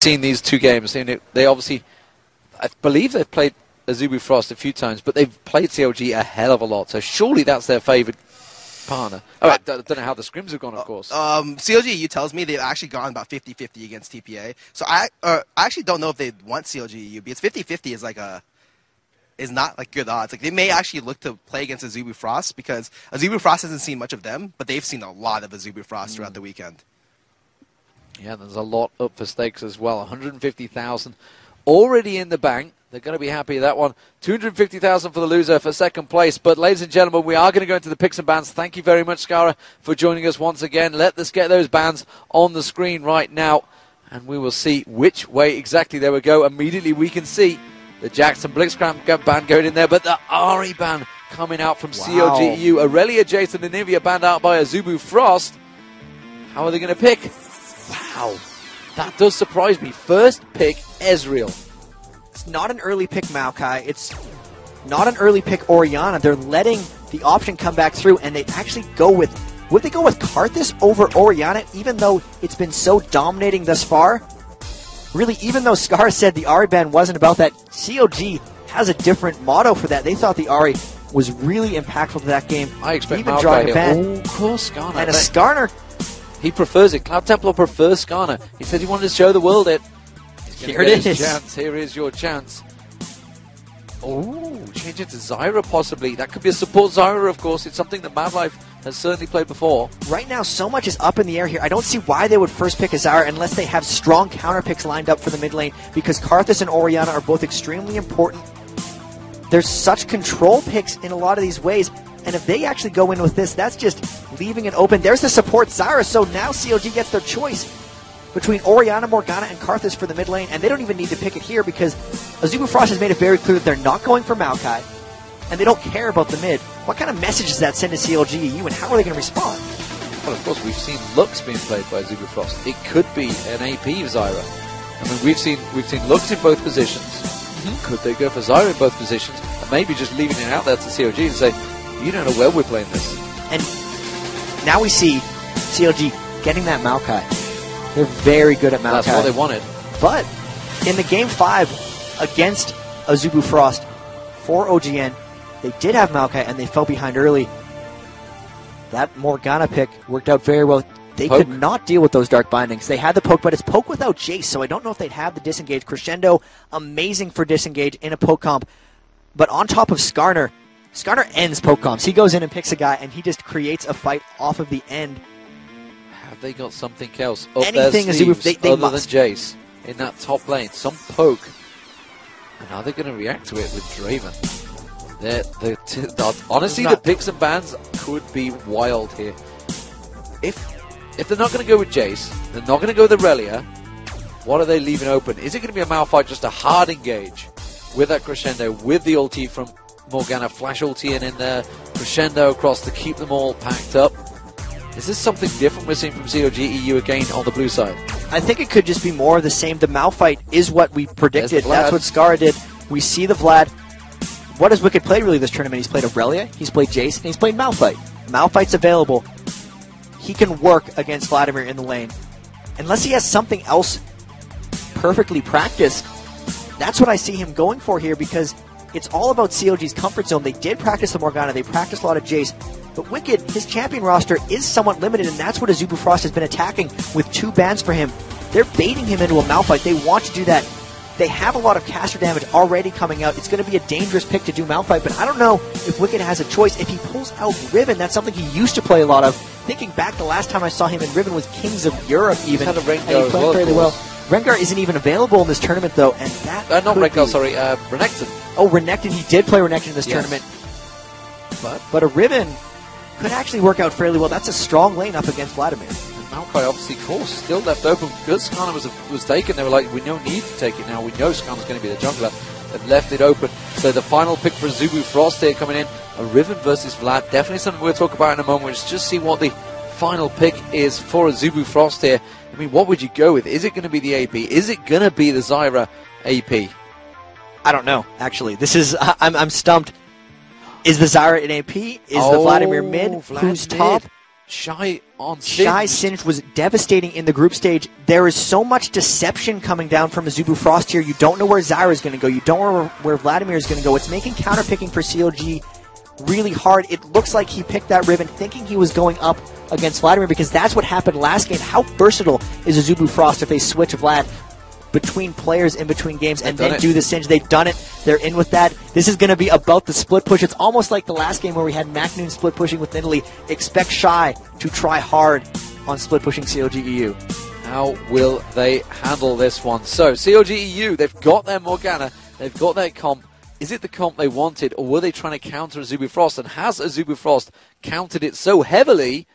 seen these two games. They obviously, I believe they've played Azubu Frost a few times, but they've played CLG a hell of a lot. So surely that's their favourite partner. Oh, I don't know how the scrims have gone, of course. CLG tells me they've actually gone about 50-50 against TPA. So I actually don't know if they want CLG because 50-50 is like is not like good odds. Like they may actually look to play against Azubu Frost because Azubu Frost hasn't seen much of them, but they've seen a lot of Azubu Frost throughout the weekend. Yeah, there's a lot up for stakes as well. 150,000 already in the bank. They're going to be happy with that one. 250,000 for the loser for second place. But ladies and gentlemen, we are going to go into the picks and bans. Thank you very much, Skara, for joining us once again. Let us get those bans on the screen right now, and we will see which way exactly they will go. Immediately we can see the Jackson Blitzcrank ban going in there, but the Ari ban coming out from CLG EU. Aurelia, Jason, and Nivea banned out by Azubu Frost. How are they going to pick? Wow, that does surprise me. First pick, Ezreal. It's not an early pick Maokai. It's not an early pick Orianna. They're letting the option come back through, and they actually go with... Would they go with Karthus over Orianna, even though it's been so dominating thus far? Really, even though Scar said the Ari ban wasn't about that, CLG has a different motto for that. They thought the Ari was really impactful to that game. I expect even Maokai drawing here. a ban. Oh, of course, Skarner. And a Skarner... He prefers it. Cloud Templar prefers Skarner. He said he wanted to show the world it. Here it is. Chance. Here is your chance. Oh, change it to Zyra possibly. That could be a support Zyra, of course. It's something that Mad Life has certainly played before. Right now, so much is up in the air here. I don't see why they would first pick a Zyra unless they have strong counter picks lined up for the mid lane, because Karthus and Orianna are both extremely important. There's such control picks in a lot of these ways, and if they actually go in with this, that's just leaving it open. There's the support Zyra, so now CLG gets their choice between Orianna, Morgana, and Karthus for the mid lane, and they don't even need to pick it here because Azubu Frost has made it very clear that they're not going for Maokai, and they don't care about the mid. What kind of message does that send to CLG EU, and how are they going to respond? Well, of course, we've seen Lux being played by Azubu Frost. It could be an AP Zyra. I mean, we've seen Lux in both positions. Could they go for Zyra in both positions, and maybe just leaving it out there to CLG and say, you don't know where we're playing this. And now we see CLG getting that Maokai. They're very good at Maokai. That's what they wanted. But in the Game 5 against Azubu Frost for OGN, they did have Maokai, and they fell behind early. That Morgana pick worked out very well. They could not deal with those Dark Bindings. They had the poke, but it's poke without Jace, so I don't know if they'd have the disengage. Crescendo, amazing for disengage in a poke comp. But on top of Skarner ends poke comps. He goes in and picks a guy, and he just creates a fight off of the end. Have they got something else up Anything their sleeves they other must. than Jace in that top lane? Some poke. And are they going to react to it with Draven? Honestly, the picks and bans could be wild here. If they're not going to go with Jace, they're not going to go with Aurelia, what are they leaving open? Is it going to be a Malphite, just a hard engage with that Crescendo, with the ulti from Morgana, flash ulti in there, Crescendo across to keep them all packed up? Is this something different we're seeing from CLG EU again on the blue side? I think it could just be more of the same. The Malphite is what we predicted. That's what Skara did. We see the Vlad. What has Wicked played really this tournament? He's played Aurelia, he's played Jace, and he's played Malphite. Malphite's available. He can work against Vladimir in the lane. Unless he has something else perfectly practiced, that's what I see him going for here, because it's all about CLG's comfort zone. They did practice the Morgana, they practiced a lot of Jace, but Wicked, his champion roster is somewhat limited, and that's what Azubu Frost has been attacking with 2 bans for him. They're baiting him into a Malphite. They want to do that. They have a lot of caster damage already coming out. It's going to be a dangerous pick to do Malphite, but I don't know if Wicked has a choice. If he pulls out Riven, that's something he used to play a lot of. Thinking back, the last time I saw him in Riven was Kings of Europe even. He's had a Rengar and he played fairly well. Rengar isn't even available in this tournament, though, and that not Rengar, sorry, Renekton. Oh, Renekton. He did play Renekton in this tournament. But a Riven could actually work out fairly well. That's a strong lane up against Vladimir. Maokai, obviously, course, still left open because Skarner was taken. They were like, we don't need to take it now. We know Skarner's going to be the jungler. They've left it open. So the final pick for Azubu Frost here coming in. A Riven versus Vlad. Definitely something we'll talk about in a moment. Let's just see what the final pick is for Azubu Frost here. I mean, what would you go with? Is it going to be the AP? Is it going to be the Zyra AP? I don't know, actually. This is, I'm stumped. Is the Zyra an AP? Is the Vladimir mid? Who's top? Shy on Shy Singed was devastating in the group stage. There is so much deception coming down from Azubu Frost here. You don't know where Zyra is going to go. You don't know where Vladimir is going to go. It's making counterpicking for CLG really hard. It looks like he picked that Riven thinking he was going up against Vladimir because that's what happened last game. How versatile is Azubu Frost if they switch Vlad between players in between games and then do the Singe? They've done it. They're in with that. This is going to be about the split push. It's almost like the last game where we had Macnoon split pushing with Italy. Expect Shy to try hard on split pushing CLG EU. How will they handle this one? So, CLG EU, they've got their Morgana, they've got their comp. Is it the comp they wanted, or were they trying to counter Azubu Frost? And has Azubu Frost countered it so heavily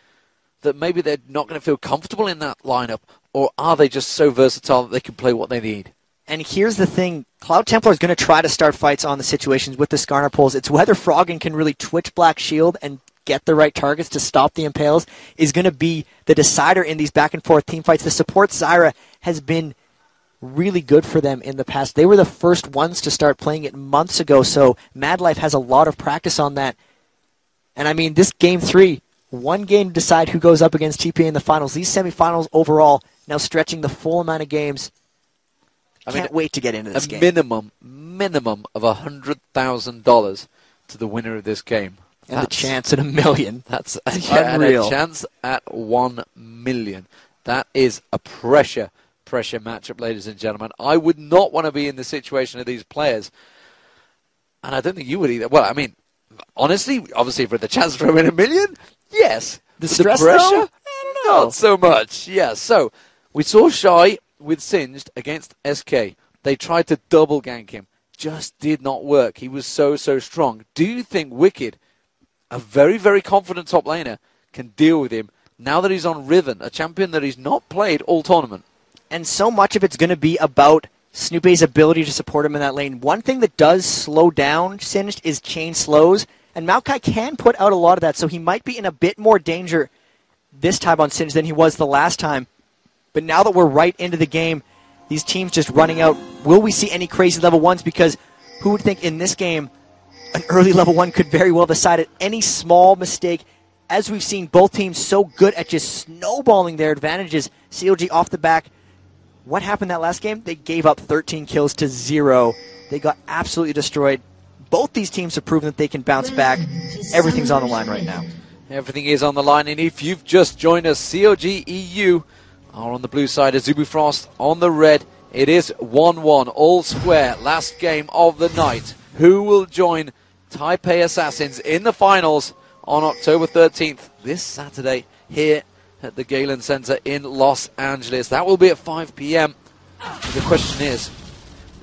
that maybe they're not going to feel comfortable in that lineup? Or are they just so versatile that they can play what they need? And here's the thing. Cloud Templar is going to try to start fights on the situations with the Skarner pulls. It's whether Froggen can really twitch Black Shield and get the right targets to stop the Impales is going to be the decider in these back-and-forth team fights. The support Zyra has been really good for them in the past. They were the first ones to start playing it months ago, so Mad Life has a lot of practice on that. And I mean, this Game 3, one game to decide who goes up against TPA in the finals. These semifinals overall now stretching the full amount of games. Can't wait to get into this game. Minimum of $100,000 to the winner of this game. And the chance at $1 million. That's unreal. And a chance at $1 million. That is a pressure matchup, ladies and gentlemen. I would not want to be in the situation of these players. And I don't think you would either. Well, I mean, honestly, obviously for the chance to win $1 million, yes. The stress, pressure? though? I don't know. Not so much. Yeah, so we saw Shy with Singed against SK. They tried to double gank him. Just did not work. He was so strong. Do you think Wicked, a very, very confident top laner, can deal with him now that he's on Riven, a champion that he's not played all tournament? And so much of it's going to be about Snoopy's ability to support him in that lane. One thing that does slow down Singed is chain slows, and Maokai can put out a lot of that, so he might be in a bit more danger this time on Singed than he was the last time. But now that we're right into the game, these teams just running out, will we see any crazy level 1s? Because who would think in this game an early level 1 could very well decide at any small mistake. As we've seen, both teams so good at just snowballing their advantages. CLG off the back. What happened that last game? They gave up 13 kills to 0. They got absolutely destroyed. Both these teams have proven that they can bounce back. Everything's on the line right now. Everything is on the line, and if you've just joined us, CLG EU are on the blue side, Azubu Frost on the red. It is 1-1, all square, last game of the night. Who will join Taipei Assassins in the finals on October 13th, this Saturday, here at the Galen Center in Los Angeles? That will be at 5 p.m. The question is,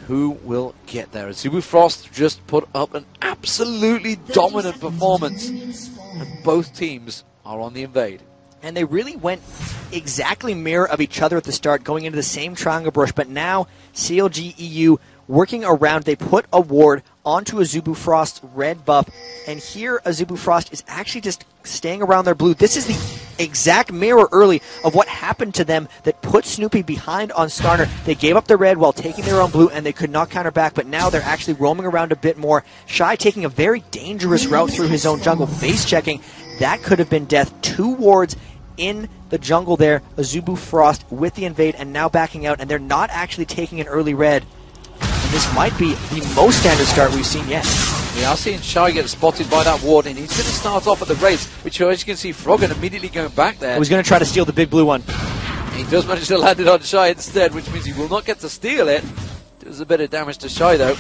who will get there? Azubu Frost just put up an absolutely dominant performance, and both teams are on the invade. And they really went exactly mirror of each other at the start, going into the same triangle brush. But now CLG EU working around, they put a ward onto Azubu Frost's red buff. And here Azubu Frost is actually just staying around their blue. This is the exact mirror early of what happened to them that put Snoopy behind on Skarner. They gave up the red while taking their own blue, and they could not counter back. But now they're actually roaming around a bit more. Shy taking a very dangerous route through his own jungle, face checking. That could have been death. 2 wards in the jungle there. Azubu Frost with the invade and now backing out, and they're not actually taking an early red. And this might be the most standard start we've seen yet. We are seeing Shy get spotted by that ward, and he's going to start off at the race, which as you can see, Froggen immediately going back there. He's going to try to steal the big blue one. He does manage to land it on Shy instead, which means he will not get to steal it. Does a bit of damage to Shy though.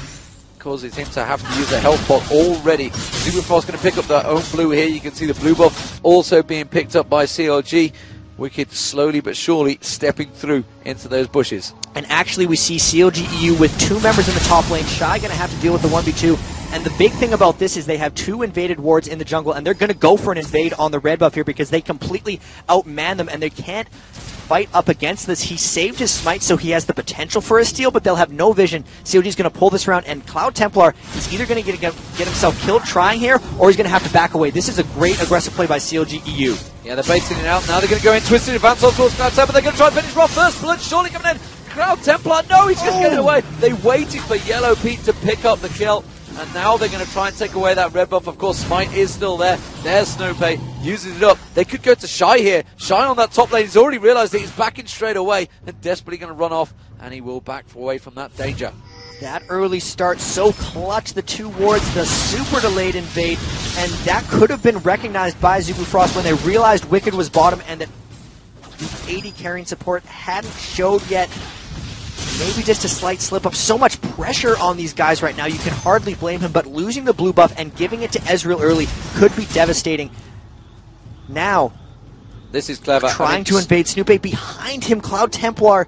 Causes him to have to use a health pot already. Azubu Frost going to pick up their own blue here. You can see the blue buff also being picked up by CLG. Wicked slowly but surely stepping through into those bushes. And actually we see CLG EU with 2 members in the top lane. Shy going to have to deal with the 1v2. And the big thing about this is they have 2 invaded wards in the jungle, and they're going to go for an invade on the red buff here because they completely outman them, and they can't fight up against this. He saved his smite, so he has the potential for a steal, but they'll have no vision. CLG is going to pull this around, and Cloud Templar is either going to get himself killed trying here, or he's going to have to back away. This is a great aggressive play by CLG EU. Yeah, they're baiting it out. Now they're going to go in, twisted advance on towards Cloud Templar. They're going to try and finish Roth first. Blood surely coming in. Cloud Templar, no, he's just getting away. They waited for Yellow Pete to pick up the kill. and now they're going to try and take away that red buff. Of course, Smite is still there. There's Snoopy using it up. They could go to Shy here. Shy on that top lane. He's already realized that he's backing straight away and desperately going to run off, and he will back away from that danger. That early start, so clutch, the two wards, the super delayed invade, and that could have been recognized by Azubu Frost when they realized Wicked was bottom and that the AD carrying support hadn't showed yet. Maybe just a slight slip up. So much pressure on these guys right now, you can hardly blame him, but losing the blue buff and giving it to Ezreal early could be devastating. Now, this is clever. Trying to invade Snoopy. Behind him, Cloud Templar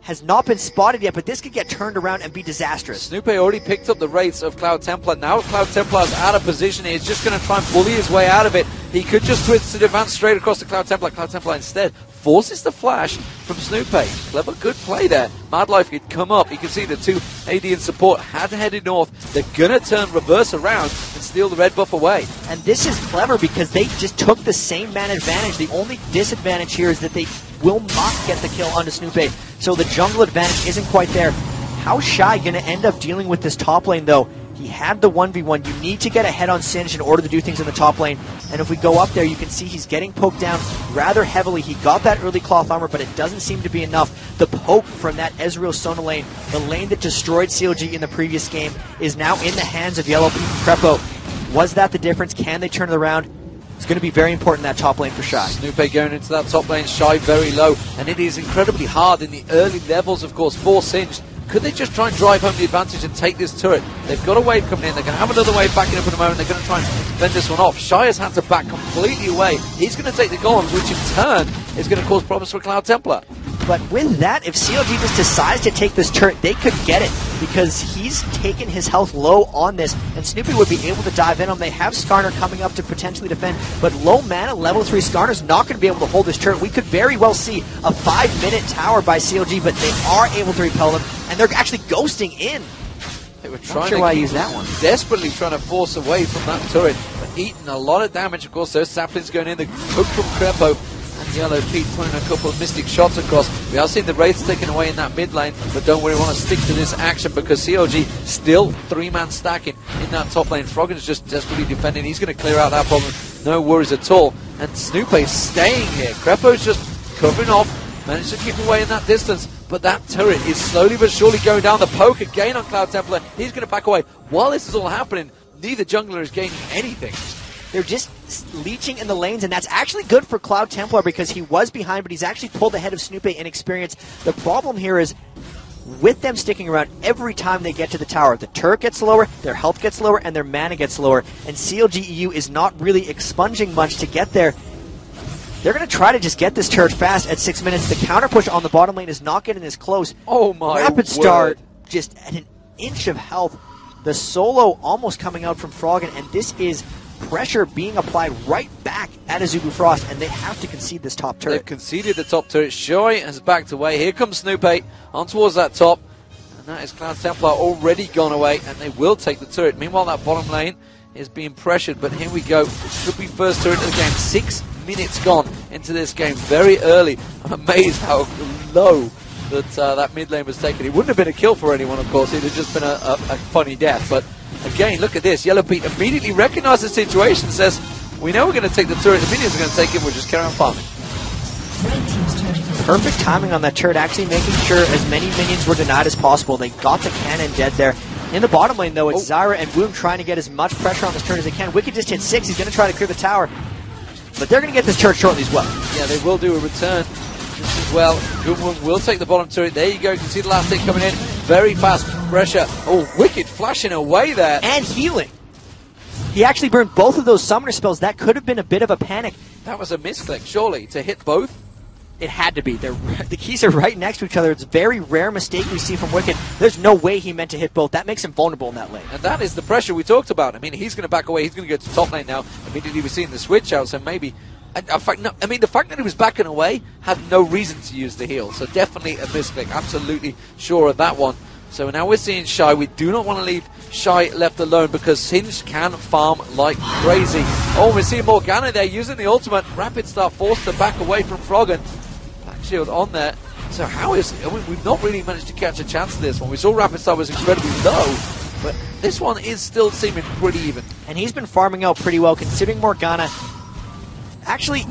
has not been spotted yet, but this could get turned around and be disastrous. Snoopy already picked up the wraiths of Cloud Templar. Now Cloud Templar's out of position. He's just going to try and bully his way out of it. He could just twist to advance straight across to Cloud Templar. Cloud Templar instead forces the flash from Snoopy. Clever, good play there. Madlife could come up. You can see the two AD and support had headed north. They're going to turn reverse around and steal the red buff away. And this is clever because they just took the same man advantage. The only disadvantage here is that they will not get the kill onto Snoopy. So the jungle advantage isn't quite there. How's Shy going to end up dealing with this top lane, though? He had the 1v1. You need to get ahead on Singe in order to do things in the top lane. And if we go up there, you can see he's getting poked down rather heavily. He got that early cloth armor, but it doesn't seem to be enough. The poke from that Ezreal Sona lane, the lane that destroyed CLG in the previous game, is now in the hands of Yellow Pete and Crepo. Was that the difference? Can they turn it around? It's going to be very important in that top lane for Shy. Snoopy going into that top lane, Shy very low, and it is incredibly hard in the early levels, of course, for Singed. Could they just try and drive home the advantage and take this turret? They've got a wave coming in. They're going to have another wave backing up in a moment. They're going to try and fend this one off. Shy has had to back completely away. He's going to take the golems, which in turn is going to cause problems for Cloud Templar. But with that, if CLG just decides to take this turret, they could get it because he's taken his health low on this, and Snoopy would be able to dive in on him. They have Skarner coming up to potentially defend, but low mana, level 3 Skarner's not going to be able to hold this turret. We could very well see a 5-minute tower by CLG, but they are able to repel them, and they're actually ghosting in. They were Not sure why I used that one. Desperately trying to force away from that turret, but eating a lot of damage. Of course, those saplings going in, the hook from Crepo. And Yellow Pete throwing a couple of mystic shots across. We are seeing the wraiths taken away in that mid lane, but don't worry, we want to stick to this action because CLG still 3-man stacking in that top lane. Froggen's just desperately defending. He's going to clear out that problem. No worries at all. And Snoopy's staying here. Crepo's just covering off, managed to keep away in that distance, but that turret is slowly but surely going down. The poke again on Cloud Templar. He's going to back away. While this is all happening, neither jungler is gaining anything. They're just leeching in the lanes, and that's actually good for Cloud Templar because he was behind, but he's actually pulled ahead of Snoopy in experience. The problem here is, with them sticking around, every time they get to the tower, the turret gets lower, their health gets lower, and their mana gets lower, and CLG EU is not really expunging much to get there. They're going to try to just get this turret fast at 6 minutes. The counter push on the bottom lane is not getting this close. Oh my Rapid word. start, just at an inch of health. The solo almost coming out from Froggen, and this is pressure being applied right back at Azubu Frost, and they have to concede this top turret. They've conceded the top turret. Shoy has backed away. Here comes Snoopy on towards that top, and that is Cloud Templar already gone away, and they will take the turret. Meanwhile, that bottom lane is being pressured, but here we go. It could be first turret of the game. 6 minutes gone into this game, very early. I'm amazed how low that mid lane was taken. It wouldn't have been a kill for anyone, of course. It would have just been a funny death, but again, look at this. Yellow Pete immediately recognized the situation, says, we know we're going to take the turret, the minions are going to take it, we'll just carry on farming. Perfect timing on that turret, actually making sure as many minions were denied as possible. They got the cannon dead there. In the bottom lane, though, it's Zyra and Woom trying to get as much pressure on this turret as they can. Wicked just hit 6. He's going to try to clear the tower. But they're going to get this turret shortly as well. Yeah, they will do a return just as well. Woom will take the bottom turret. There you go. You can see the last hit coming in. Very fast pressure. Oh, Wicked flashing away there. And healing. He actually burned both of those summoner spells. That could have been a bit of a panic. That was a misclick, surely, to hit both. It had to be. The keys are right next to each other. It's a very rare mistake we see from Wicked. There's no way he meant to hit both. That makes him vulnerable in that lane. And that is the pressure we talked about. I mean, he's going to back away. He's going to go to top lane now. Immediately we're seeing the switch out, so maybe... In fact, no, I mean, the fact that he was backing away had no reason to use the heal. So definitely a misclick. Absolutely sure of that one. So now we're seeing Shy. We do not want to leave Shy left alone because Singe can farm like crazy. Oh, we're seeing Morgana there using the ultimate. Rapid Star forced to back away from Froggen. Black Shield on there. So how is... I mean, we've not really managed to catch a chance to this one. We saw Rapid Star was incredibly low. But this one is still seeming pretty even. And he's been farming out pretty well, considering Morgana. Actually,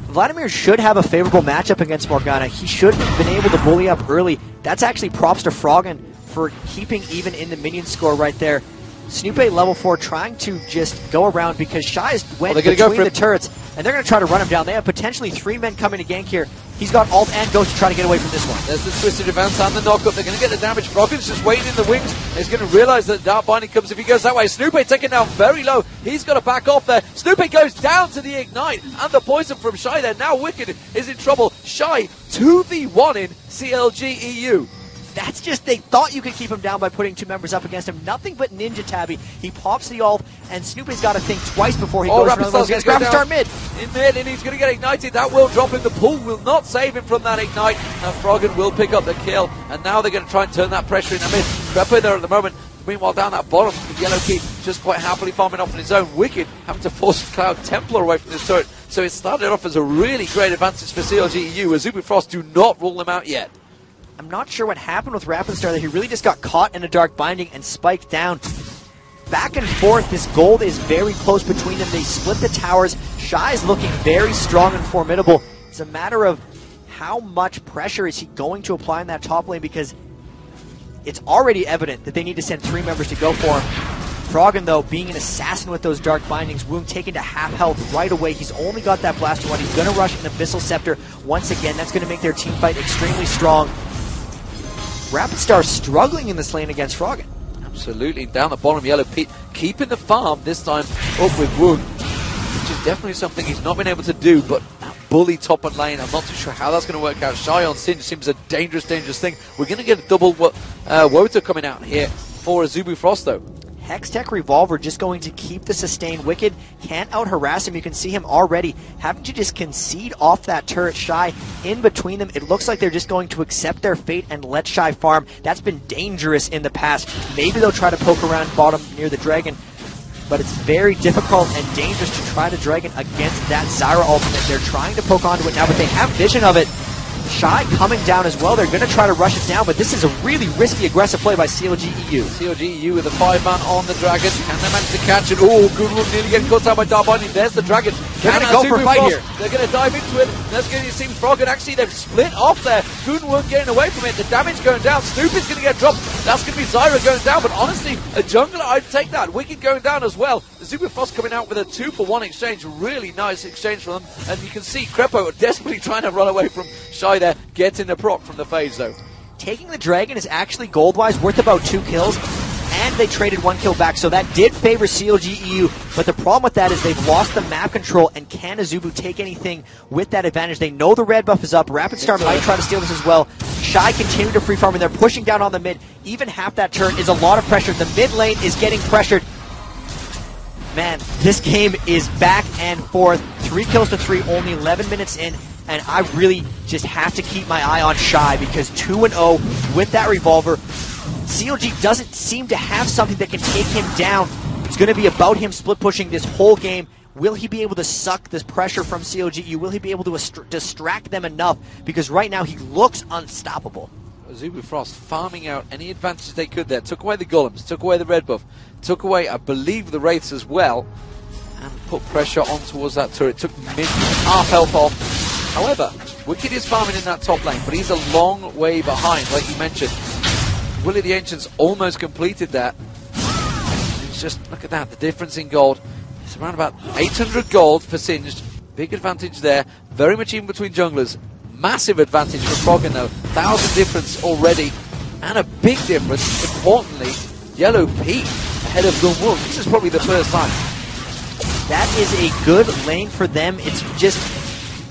Vladimir should have a favorable matchup against Morgana. He should have been able to bully up early. That's actually props to Froggen for keeping even in the minion score right there. Snoopy level 4 trying to just go around because Shy went between the turrets, and they're going to try to run him down. They have potentially 3 men coming to gank here. He's got ult and Ghost to try to get away from this one. There's the twisted advance and the knockup. They're going to get the damage. Froggen's just waiting in the wings. He's going to realize that Dark Binding comes if he goes that way. Snoopy taken down very low. He's got to back off there. Snoopy goes down to the ignite and the poison from Shy there. Now Wicked is in trouble. Shy 2v1 in CLG EU. That's just, they thought you could keep him down by putting 2 members up against him. Nothing but Ninja Tabby. He pops the ult, and Snoopy's got to think twice before he goes for another one. Rapid Star mid. In mid, and he's going to get ignited. That will drop him. The pull will not save him from that ignite, and Froggen will pick up the kill. And now they're going to try and turn that pressure in the mid. Crepo there at the moment. Meanwhile, down that bottom, the Yellow Key just quite happily farming off on his own. Wicked having to force Cloud Templar away from this turret. So it started off as a really great advantage for CLG EU. Azubu Frost do not rule them out yet. I'm not sure what happened with Rapid Star there. He really just got caught in a Dark Binding and spiked down. Back and forth, this gold is very close between them. They split the towers. Shy is looking very strong and formidable. It's a matter of how much pressure is he going to apply in that top lane, because it's already evident that they need to send 3 members to go for him. Froggen, though, being an assassin with those Dark Bindings, Wound taken to half health right away. He's only got that Blaster 1. He's going to rush an Abyssal Scepter once again. That's going to make their team fight extremely strong. Rapid Star struggling in this lane against Froggen. Absolutely. Down the bottom, Yellow Pete keeping the farm, this time up with Wound, which is definitely something he's not been able to do, but that bully top and lane, I'm not too sure how that's going to work out. Shy on Sin seems a dangerous thing. We're going to get a double Wota coming out here for Azubu Frost, though. Hextech Revolver just going to keep the sustain. Wicked can't out-harass him. You can see him already having to just concede off that turret. Shy in between them. It looks like they're just going to accept their fate and let Shy farm. That's been dangerous in the past. Maybe they'll try to poke around bottom near the Dragon, but it's very difficult and dangerous to try to Dragon against that Zyra ultimate. They're trying to poke onto it now, but they have vision of it. Shy coming down as well. They're going to try to rush it down, but this is a really risky, aggressive play by CLG EU. CLG EU with a 5-man on the Dragon. Can they manage to catch it? Oh, good one, nearly getting caught out by Dark Binding. There's the Dragon. They're going to go for a fight here. They're going to dive into it. That's going to seem Froggen. Actually, they've split off there. Goonwood getting away from it. The damage going down. Snoopy's going to get dropped. That's going to be Zyra going down, but honestly, a jungler, I'd take that. Wicked going down as well. Azubu Frost coming out with a 2-for-1 exchange. Really nice exchange for them. And you can see Crepo desperately trying to run away from Shy there. Getting the proc from the phase, though. Taking the Dragon is actually gold-wise worth about 2 kills, and they traded 1 kill back, so that did favor CLG EU, but the problem with that is they've lost the map control, and can Azubu take anything with that advantage? They know the red buff is up. Rapid Star might try to steal this as well. Shy continuing to free farm, and they're pushing down on the mid. Even half that turret is a lot of pressure. The mid lane is getting pressured. Man, this game is back and forth. 3 kills to 3, only 11 minutes in. And I really just have to keep my eye on Shy, because 2-0 with that Revolver. CLG doesn't seem to have something that can take him down. It's going to be about him split pushing this whole game. Will he be able to suck this pressure from CLG? Will he be able to distract them enough? Because right now he looks unstoppable. Azubu Frost farming out any advantage they could there. Took away the golems, took away the red buff, took away, I believe, the wraiths as well, and put pressure on towards that turret. Took mid half health off. However, Wicked is farming in that top lane, but he's a long way behind, like you mentioned. Willie the Ancient's almost completed that. It's just, look at that, the difference in gold. It's around about 800 gold for Singed. Big advantage there. Very much even between junglers. Massive advantage for Froggen, though. 1,000 difference already. And a big difference, importantly, Yellow Pete ahead of Gunwood. This is probably the first time. That is a good lane for them. It's just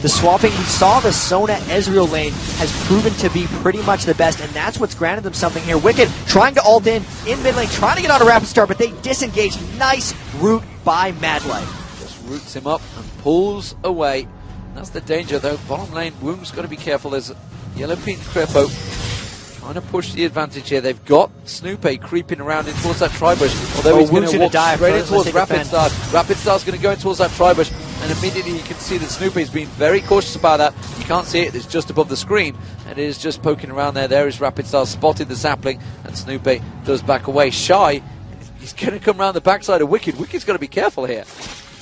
the swapping. We saw the Sona Ezreal lane has proven to be pretty much the best, and that's what's granted them something here. Wicked trying to ult in mid lane, trying to get out of Rapid Star, but they disengage. Nice route by Madlife. Just roots him up and pulls away. That's the danger, though. Bottom lane, Womb's got to be careful. There's Yellow Pete and Crepo trying to push the advantage here. They've got Snoopy creeping around in towards that tri-bush, although he's going to walk straight in towards Rapid Star. Rapid Star's going to go in towards that tri-bush, and immediately you can see that Snoopy's been very cautious about that. You can't see it, it's just above the screen, and it is just poking around there. There is Rapid Star, spotted the sapling, and Snoopy does back away. Shy He's going to come around the backside of Wicked. Wicked's got to be careful here.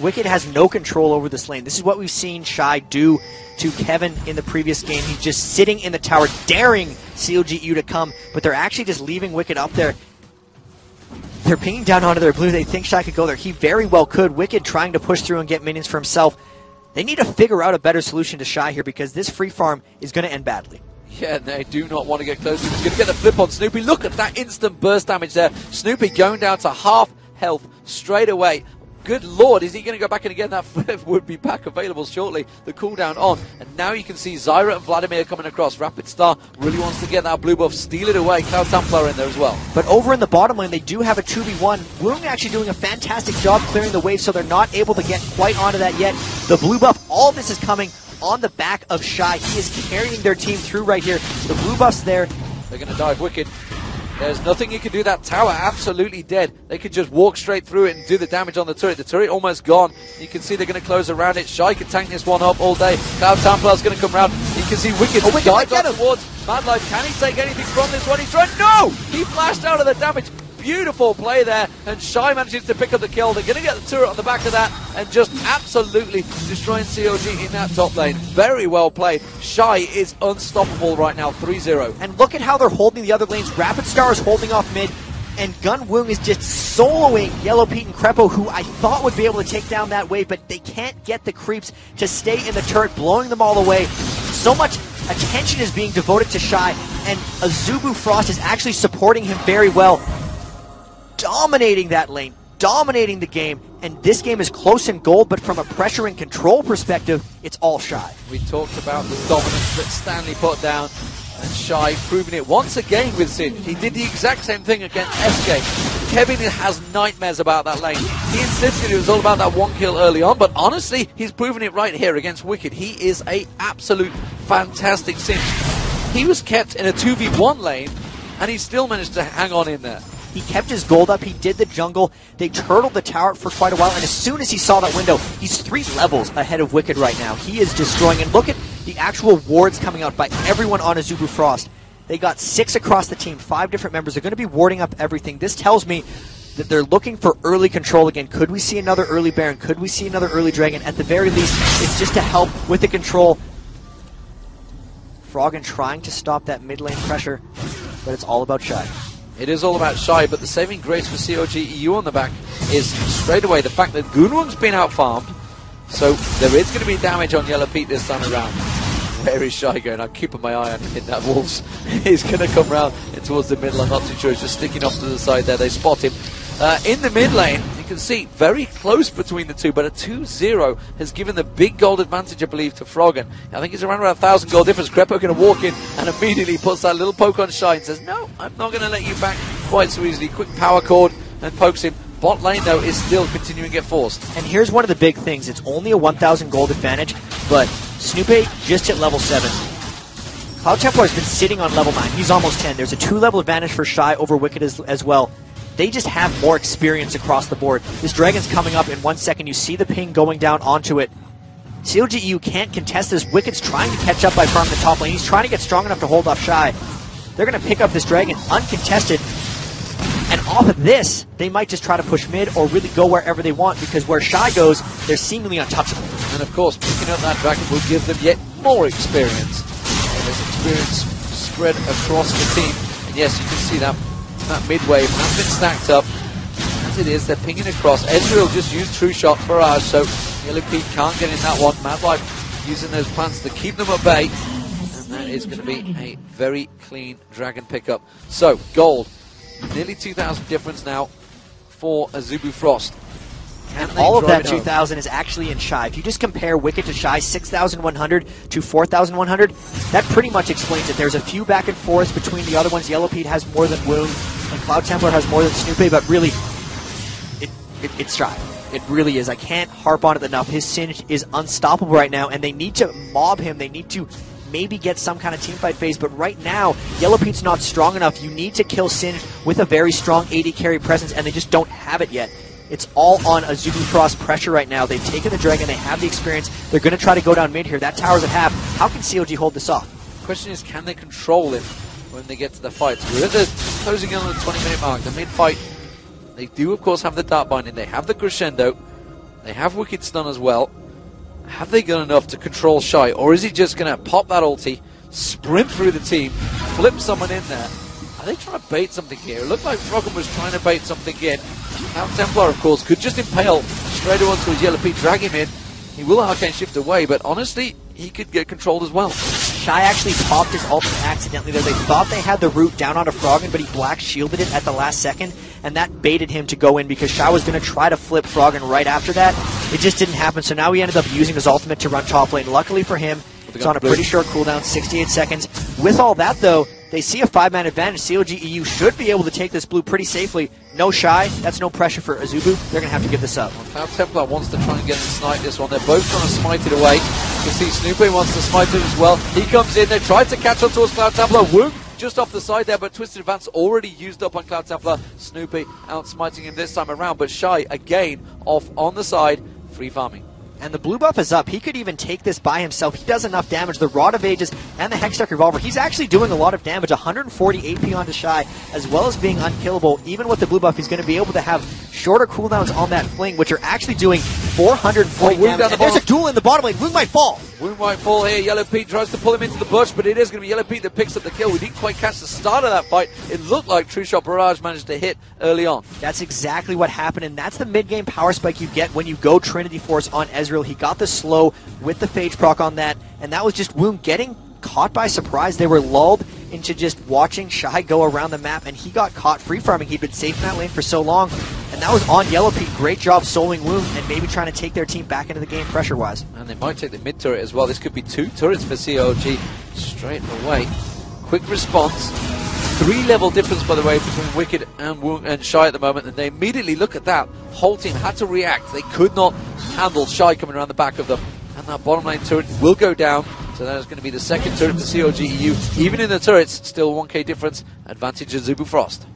Wicked has no control over this lane. This is what we've seen Shy do to Kevin in the previous game. He's just sitting in the tower, daring CLGU to come, but they're actually just leaving Wicked up there. They're pinging down onto their blue. They think Shy could go there. He very well could. Wicked trying to push through and get minions for himself. They need to figure out a better solution to Shy here because this free farm is going to end badly. Yeah, they do not want to get close. He's going to get the flip on Snoopy. Look at that instant burst damage there. Snoopy going down to half health straight away. Good lord, is he going to go back and again? That flip would be back available shortly. The cooldown on. And now you can see Zyra and Vladimir coming across. Rapid Star really wants to get that blue buff, steal it away. Cloud Templar in there as well. But over in the bottom lane, they do have a 2v1. Woong actually doing a fantastic job clearing the wave, so they're not able to get quite onto that yet. The blue buff, all of this is coming on the back of Shy. He is carrying their team through right here. The blue buff's there. They're going to dive Wicked. There's nothing you can do. That tower absolutely dead. They could just walk straight through it and do the damage on the turret. The turret almost gone. You can see they're going to close around it. Shy can tank this one up all day. Cloud Templar's going to come around. You can see Wicked dive towards Mad Life. Can he take anything from this one? He's trying. No! He flashed out of the damage. Beautiful play there, and Shy manages to pick up the kill. They're going to get the turret on the back of that and just absolutely destroying CLG in that top lane. Very well played. Shy is unstoppable right now, 3-0. And look at how they're holding the other lanes. Rapid Star is holding off mid, and Gun Woong is just soloing Yellow Pete and Crepo, who I thought would be able to take down that wave, but they can't get the creeps to stay in the turret, blowing them all away. So much attention is being devoted to Shy, and Azubu Frost is actually supporting him very well. Dominating that lane, dominating the game, and this game is close in gold, but from a pressure and control perspective, it's all Shy. We talked about the dominance that Stanley put down, and Shy proving it once again with Singed. He did the exact same thing against SK. Kevin has nightmares about that lane. He insisted it was all about that one kill early on, but honestly, he's proven it right here against Wicked. He is a absolute fantastic Singed. He was kept in a 2v1 lane, and he still managed to hang on in there. He kept his gold up. He did the jungle. They turtled the tower for quite a while, and as soon as he saw that window, he's 3 levels ahead of Wicked right now. He is destroying, and look at the actual wards coming out by everyone on Azubu Frost. They got 6 across the team, 5 different members. They're going to be warding up everything. This tells me that they're looking for early control again. Could we see another early Baron? Could we see another early Dragon? At the very least, it's just to help with the control. Froggen trying to stop that mid lane pressure, but it's all about Shy. It is all about Shy, but the saving grace for CLG EU on the back is straight away the fact that Gunwung's been out-farmed, so there is going to be damage on Yellow Pete this time around. Where is Shy going? I'm keeping my eye on him in that Wolves. He's going to come round towards the middle. I'm not too sure. He's just sticking off to the side there. They spot him. In the mid lane, you can see very close between the two, but a 2-0 has given the big gold advantage, I believe, to Froggen. I think it's around 1,000 gold difference. Crepo going to walk in and immediately puts that little poke on Shy and says, no, I'm not going to let you back quite so easily. Quick power chord and pokes him. Bot lane, though, is still continuing to get forced. And here's one of the big things. It's only a 1,000 gold advantage, but Snoopy just hit level 7. Cloud Templar has been sitting on level 9. He's almost 10. There's a 2-level advantage for Shy over Wicked as well. They just have more experience across the board. This Dragon's coming up in 1 second. You see the ping going down onto it. CLGU can't contest this. Wicked's trying to catch up by farming the top lane. He's trying to get strong enough to hold off Shy. They're going to pick up this Dragon uncontested. And off of this, they might just try to push mid or really go wherever they want, because where Shy goes, they're seemingly untouchable. And of course, picking up that Dragon will give them yet more experience. And there's experience spread across the team. And yes, you can see that mid wave has been stacked up. As it is, they're pinging across. Ezreal just used True Shot Barrage, so Yellow Pete can't get in that one. Mad Life using those plants to keep them at bay. And that is going to be a very clean Dragon pickup. So, gold. Nearly 2,000 difference now for Azubu Frost. And all of that 2,000 is actually in Shy. If you just compare Wicked to Shy, 6,100 to 4,100, that pretty much explains it. There's a few back and forth between the other ones. Yellow Pete has more than Woong, and Cloud Templar has more than Snoopy, but really, it's Shy. It really is. I can't harp on it enough. His Singed is unstoppable right now, and they need to mob him. They need to maybe get some kind of teamfight phase, but right now, Yellow Pete's not strong enough. You need to kill Singed with a very strong AD carry presence, and they just don't have it yet. It's all on Azubu Frost pressure right now. They've taken the Dragon. They have the experience. They're going to try to go down mid here. That tower's at half. How can CLG hold this off? The question is, can they control him when they get to the fights? We're at the closing in on the 20-minute mark. The mid-fight They do, of course, have the Dark Binding. They have the Crescendo. They have Wicked Stun as well. Have they got enough to control Shy? Or is he just going to pop that ulti, sprint through the team, flip someone in there? Are they trying to bait something here? It looked like Froggen was trying to bait something in. Now Templar, of course, could just impale straight onto his Yellow Pete, drag him in. He will Arcane Shift away, but honestly, he could get controlled as well. Shy actually popped his ultimate accidentally there. They thought they had the root down onto Froggen, but he black shielded it at the last second, and that baited him to go in because Shy was going to try to flip Froggen right after that. It just didn't happen, so now he ended up using his ultimate to run top lane. Luckily for him, it's on a pretty short cooldown, 68 seconds. With all that, though, they see a 5-man advantage. CLG EU should be able to take this blue pretty safely. No Shy, that's no pressure for Azubu. They're going to have to give this up. Well, Cloud Templar wants to try and get and snipe this one. They're both trying to smite it away. You can see Snoopy wants to smite it as well. He comes in, they tried to catch on towards Cloud Templar. Woong just off the side there, but Twisted Advance already used up on Cloud Templar. Snoopy out smiting him this time around, but Shy again off on the side, free farming. And the blue buff is up. He could even take this by himself. He does enough damage. The Rod of Ages and the Hextech Revolver. He's actually doing a lot of damage. 140 AP onto Shy, as well as being unkillable. Even with the blue buff, he's going to be able to have shorter cooldowns on that fling, which are actually doing 440 damage. And there's a duel in the bottom lane. Woong might fall. Woong might fall here. Yellow Pete tries to pull him into the bush, but it is going to be Yellow Pete that picks up the kill. We didn't quite catch the start of that fight. It looked like True Shot Barrage managed to hit early on. That's exactly what happened, and that's the mid-game power spike you get when you go Trinity Force on Ezreal. He got the slow with the Phage proc on that, and that was just Woong getting caught by surprise. They were lulled into just watching Shy go around the map, and he got caught free farming. He'd been safe in that lane for so long, and that was on Yellow Pete. Great job soloing Woong and maybe trying to take their team back into the game pressure-wise. And they might take the mid turret as well. This could be 2 turrets for CLG straight away. Quick response. 3-level difference, by the way, between Wicked and Woong and Shy at the moment, and they immediately look at that. Whole team had to react. They could not handle Shy coming around the back of them. And that bottom lane turret will go down. So that is going to be the second turret for CLG EU. Even in the turrets, still 1k difference. Advantage Azubu Frost.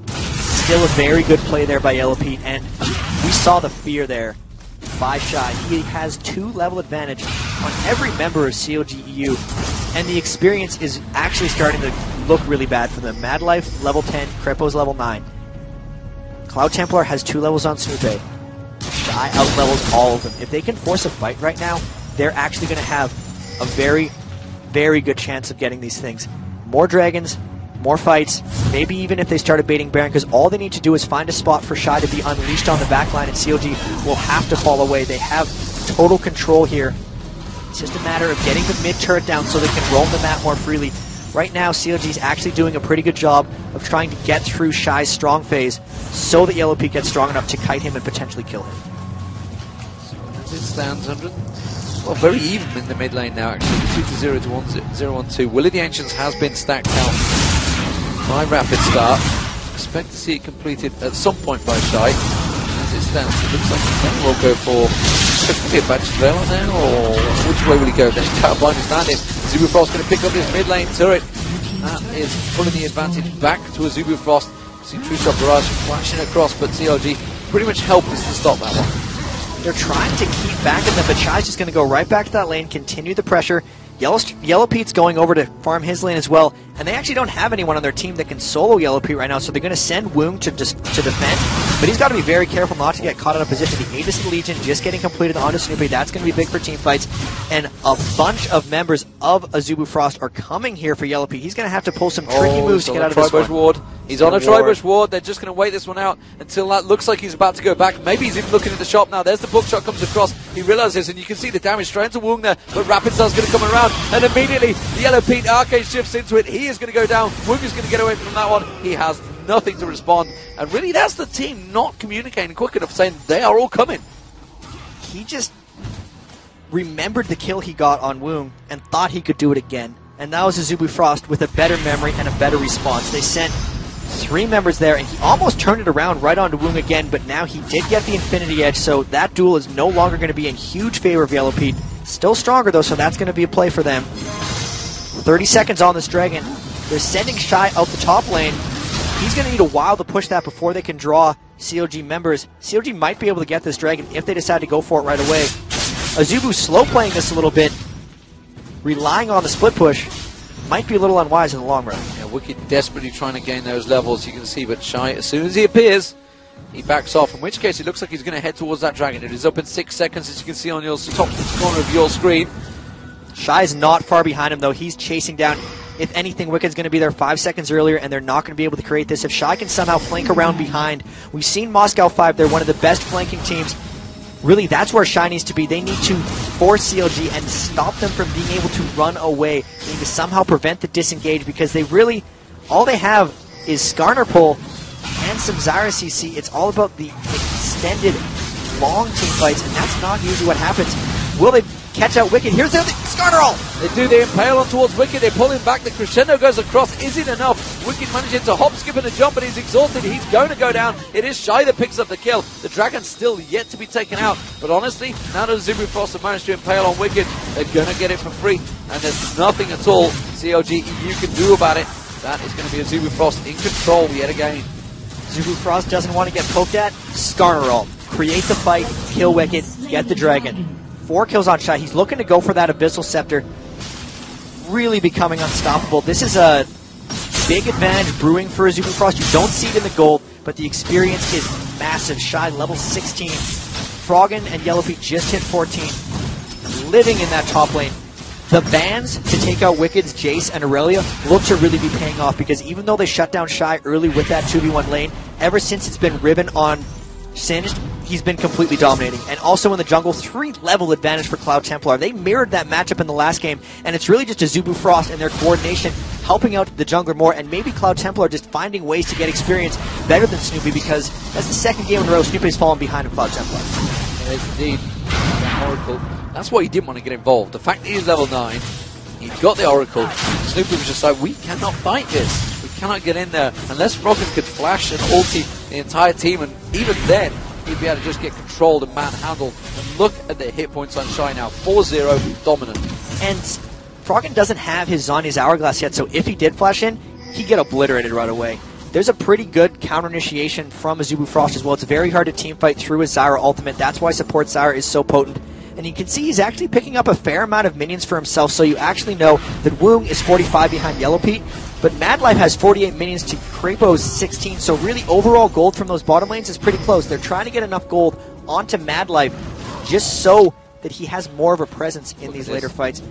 Still a very good play there by Yellow Pete, and we saw the fear there by Shy. He has 2-level advantage on every member of CLG EU, and the experience is actually starting to look really bad for them. Mad Life, level 10, Crepo's level 9. Cloud Templar has 2 levels on Snoopy. Shy outlevels all of them. If they can force a fight right now, they're actually going to have a very, very good chance of getting these things. More dragons, more fights, maybe even if they started baiting Baron, because all they need to do is find a spot for Shy to be unleashed on the backline, and CLG will have to fall away. They have total control here. It's just a matter of getting the mid turret down so they can roam the map more freely. Right now, CLG is actually doing a pretty good job of trying to get through Shy's strong phase so that Yellow Pete gets strong enough to kite him and potentially kill him. So as it stands, 100. Well, very even in the mid lane now, actually. 2-0 to 1-0-1-2. Willie the Ancients has been stacked out by Rapid Start. Expect to see it completed at some point by Shy. As it stands, it looks like he will go for... Could be a badge trail on there, or which way will he go? There's Cowbind is landing. Azubu Frost going to pick up his mid lane turret. That is pulling the advantage back to Azubu Frost. See True Shot Barrage flashing across, but CLG pretty much helpless to stop that one. They're trying to keep back at them, but Shy's just going to go right back to that lane, continue the pressure. Yellow Pete's going over to farm his lane as well, and they actually don't have anyone on their team that can solo Yellow Pete right now, so they're going to send Woong to defend, but he's got to be very careful not to get caught out of position. The Aegis of the Legion just getting completed onto Snoopy. That's going to be big for team fights, and a bunch of members of Azubu Frost are coming here for Yellow Pete. He's going to have to pull some tricky moves to get out of this one. Ward. He's on a Tribush Ward. They're just going to wait this one out until that looks like he's about to go back. Maybe he's even looking at the shop now. There's the bookshot comes across. He realizes, and you can see the damage straight into Woong there, but Rapid Star's going to come around, and immediately the Yellow Pete Arcane shifts into it. He is going to go down. Woong is going to get away from that one. He has nothing to respond, and really that's the team not communicating quick enough, saying they are all coming. He just remembered the kill he got on Woong and thought he could do it again, and that was Azubu Frost with a better memory and a better response. They sent 3 members there, and he almost turned it around right onto Woong again, but now he did get the Infinity Edge, so that duel is no longer going to be in huge favor of Yellow Pete. Still stronger, though, so that's going to be a play for them. 30 seconds on this Dragon. They're sending Shy out the top lane. He's going to need a while to push that before they can draw CLG members. CLG might be able to get this Dragon if they decide to go for it right away. Azubu slow playing this a little bit, relying on the split push. Might be a little unwise in the long run. Yeah, Wicked desperately trying to gain those levels, you can see, but Shy, as soon as he appears, he backs off, in which case it looks like he's going to head towards that dragon. It is up in 6 seconds, as you can see on your top corner of your screen. Shy is not far behind him, though. He's chasing down. If anything, Wicked's going to be there 5 seconds earlier, and they're not going to be able to create this. If Shy can somehow flank around behind, we've seen Moscow 5. They're one of the best flanking teams. Really, that's where Shy needs to be. They need to force CLG and stop them from being able to run away. They need to somehow prevent the disengage, because they really, all they have is Skarner pull and some Zyra CC. It's all about the extended, long team fights, and that's not usually what happens. Will they catch out Wicked? Here's the Skarner ult! They do, they impale on towards Wicked, they pull him back, the crescendo goes across. Is it enough? Wicked manages to hop, skip, and a jump, but he's exhausted. He's going to go down. It is Shy that picks up the kill. The dragon's still yet to be taken out, but honestly, now that Azubu Frost have managed to impale on Wicked, they're going to get it for free, and there's nothing at all CLG EU can do about it. That is going to be Azubu Frost in control yet again. Azubu Frost doesn't want to get poked at. Skarner ult. Create the fight, kill Wicked, get the dragon. 4 kills on Shy. He's looking to go for that Abyssal Scepter. Really becoming unstoppable. This is a big advantage brewing for Azubu Frost. You don't see it in the gold, but the experience is massive. Shy level 16. Froggen and Yellowfeet just hit 14. Living in that top lane. The bans to take out Wicked's Jace and Aurelia look to really be paying off, because even though they shut down Shy early with that 2v1 lane, ever since it's been Riven on Singed, he's been completely dominating. And also in the jungle, 3-level advantage for Cloud Templar. They mirrored that matchup in the last game, and it's really just Azubu Frost and their coordination helping out the jungler more, and maybe Cloud Templar just finding ways to get experience better than Snoopy, because that's the second game in a row Snoopy's fallen behind of Cloud Templar. Yes, indeed. Oracle. That's why he didn't want to get involved. The fact that he's level 9, he got the Oracle. Snoopy was just like, we cannot fight this. We cannot get in there. Unless Froggen could flash and ulti the entire team, and even then, he'd be able to just get controlled and manhandled. And look at the hit points on Shy now. 4-0, dominant. And Froggen doesn't have his Zanya's Hourglass yet, so if he did flash in, he'd get obliterated right away. There's a pretty good counter initiation from Azubu Frost as well. It's very hard to team fight through his Zyra ultimate. That's why support Zyra is so potent. And you can see he's actually picking up a fair amount of minions for himself, so you actually know that Woong is 45 behind Yellowpete, but Madlife has 48 minions to Krapo's 16, so really overall gold from those bottom lanes is pretty close. They're trying to get enough gold onto Madlife just so that he has more of a presence in these later fights.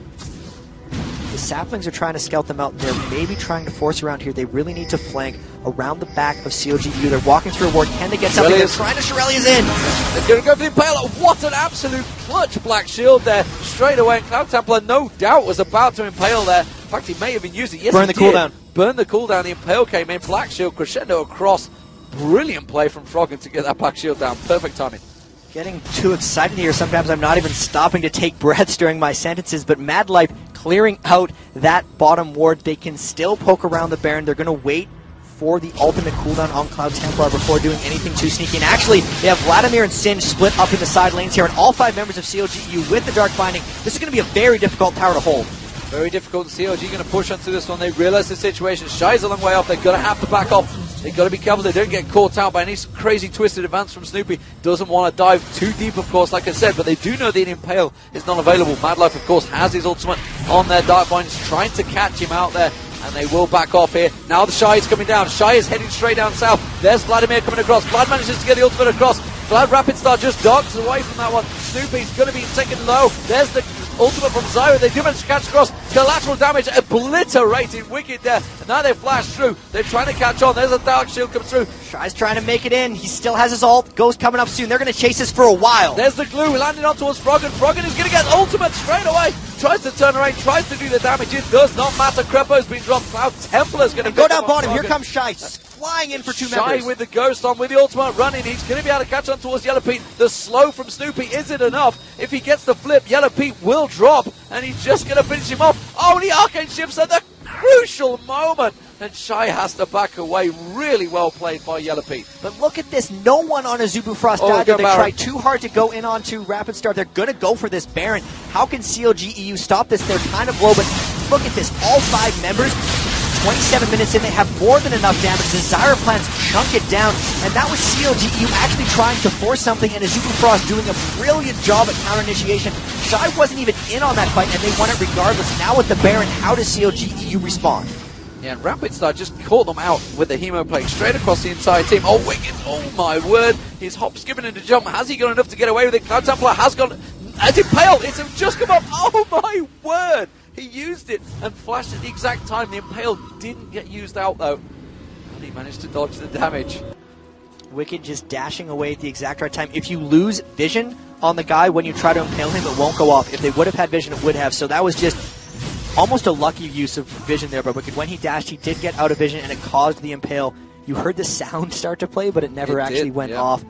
The Saplings are trying to scout them out. They're maybe trying to force around here. They really need to flank around the back of CLGU. They're walking through a ward. Can they get something? They're trying to Shirelia's in. They're going to go for the Impale. What an absolute clutch Black Shield there. Straight away, and Cloud Templar, no doubt, was about to Impale there. In fact, he may have been using it. Yes, burn the cooldown. Burn the cooldown. The Impale came in. Black Shield, crescendo across. Brilliant play from Froggen to get that Black Shield down. Perfect timing. Getting too excited here. Sometimes I'm not even stopping to take breaths during my sentences, but Madlife clearing out that bottom ward. They can still poke around the Baron. They're going to wait for the ultimate cooldown on Cloud Templar before doing anything too sneaky. And actually, they have Vladimir and Singe split up in the side lanes here, and all 5 members of CLGU with the Dark Binding. This is going to be a very difficult tower to hold. Very difficult. CLG going to push onto this one. They realize the situation. Shy's a long way off. They're going to have to back off. They've got to be careful they don't get caught out by any crazy twisted advance from Snoopy. Doesn't want to dive too deep, of course, like I said, but they do know the Impale is not available. Madlife, of course, has his ultimate on their Dark Binds, trying to catch him out there, and they will back off here. Now the Shy is coming down. Shy is heading straight down south. There's Vladimir coming across. Vlad manages to get the ultimate across. Vlad Rapid Star just darks away from that one. Snoopy's going to be taken low. There's the ultimate from Zyra. They do manage to catch across. Collateral damage obliterated. Wicked there. And now they flash through. They're trying to catch on. There's a Dark Shield come through. Shy's trying to make it in. He still has his ult. Ghost coming up soon. They're going to chase this for a while. There's the glue. Landing on towards Froggen. Froggen is going to get ultimate straight away. Tries to turn around. Tries to do the damage. It does not matter. Crepo's been dropped. Cloud Templar's going to go down bottom. Here comes Shy. Flying in for 2 members. Shy with the Ghost on, with the ultimate running. He's going to be able to catch on towards Yellowpete. The slow from Snoopy isn't enough. If he gets the flip, Yellowpete will drop, and he's just going to finish him off. Oh, the Arcane Ships at the crucial moment, and Shy has to back away. Really well played by Yellowpete. But look at this. No one on Azubu Frost died. They tried too hard to go in onto Rapid Star. They're going to go for this Baron. How can CLG EU stop this? They're kind of low, but look at this. All 5 members, 27 minutes in, they have more than enough damage. The Zyra plans chunk it down, and that was CLGU actually trying to force something, and Azubu Frost doing a brilliant job at counter initiation. Shy wasn't even in on that fight, and they won it regardless. Now with the Baron, how does CLGU respond? Yeah, and Rapid Star just caught them out with the Hemo play straight across the entire team. Oh, Wicked, oh my word. He's hop, skipping into jump. Has he got enough to get away with it? Cloud Templar has got, as Impale, it's just come up. Oh my word. He used it and flashed at the exact time. The Impale didn't get used out though. And he managed to dodge the damage. Wicked just dashing away at the exact right time. If you lose vision on the guy when you try to impale him, it won't go off. If they would have had vision, it would have. So that was just almost a lucky use of vision there by Wicked. When he dashed, he did get out of vision, and it caused the impale. You heard the sound start to play, but it never actually went off.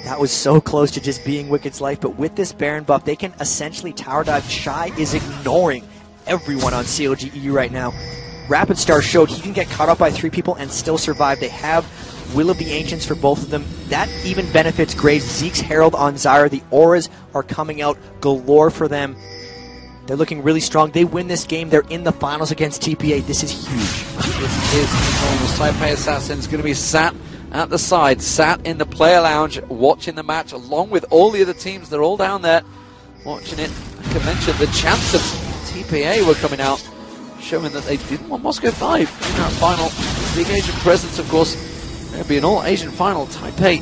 That was so close to just being Wicked's life. But with this Baron buff, they can essentially tower dive. Shy is ignoring everyone on CLG EU right now. Rapid Star showed he can get caught up by 3 people and still survive. They have Will of the Ancients for both of them. That even benefits Graves. Zeke's Herald on Zyra. The auras are coming out galore for them. They're looking really strong. They win this game. They're in the finals against TPA. This is huge. This is enormous. Taipei Assassin's going to be sat at the side, sat in the player lounge, watching the match along with all the other teams. They're all down there watching it. Like I mentioned, the chance of TPA were coming out, showing that they didn't want Moscow 5 in that final. Big Asian presence, of course. There'll be an all-Asian final, Taipei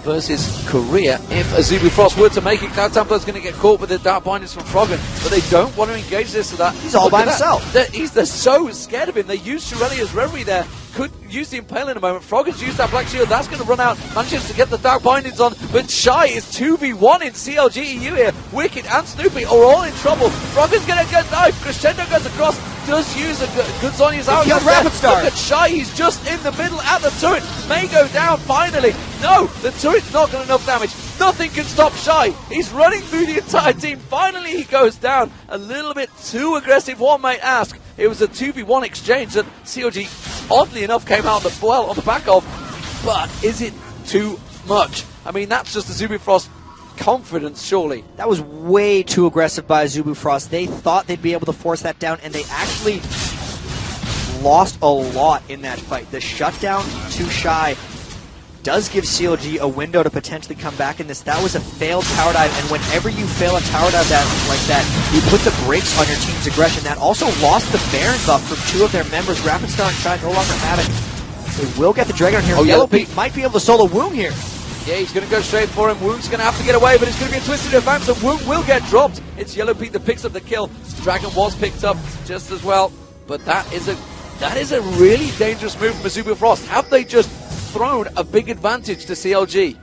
versus Korea. If Azubu Frost were to make it, Cloud Templar's going to get caught with the Dark Bindings from Froggen, but they don't want to engage this. So that he's all by himself. They're so scared of him. They used Shirelia's Reverie there. Could use the Impale in a moment. Froggen's used that Black Shield. That's going to run out. Manages to get the Dark Bindings on, but Shy is 2v1 in CLG EU here. Wicked and Snoopy are all in trouble. Froggen's going to get knifed. Crescendo goes across. Does use a good Zhonya's out. Rapid Star. Look at Shy. He's just in the middle at the turret. May go down finally. No, the turret's not got enough damage. Nothing can stop Shy. He's running through the entire team. Finally, he goes down. A little bit too aggressive, one might ask. It was a 2v1 exchange that CLG, oddly enough, came out on the back of. But is it too much? I mean, that's just the Azubu Frost confidence, surely. That was way too aggressive by Azubu Frost. They thought they'd be able to force that down, and they actually lost a lot in that fight. The shutdown to Shy does give CLG a window to potentially come back in this. That was a failed tower dive, and whenever you fail a tower dive like that, you put the brakes on your team's aggression. That also lost the Baron buff from 2 of their members. Rapid Star and Shy no longer have it. They will get the Dragon here. Oh, Yellow Pete might be able to solo Woong here. Yeah, he's going to go straight for him. Woong's going to have to get away, but it's going to be a twisted advance, and Woong will get dropped. It's Yellow Pete that picks up the kill. Dragon was picked up just as well, but that is a really dangerous move from Azubu Frost. Have they just thrown a big advantage to CLG?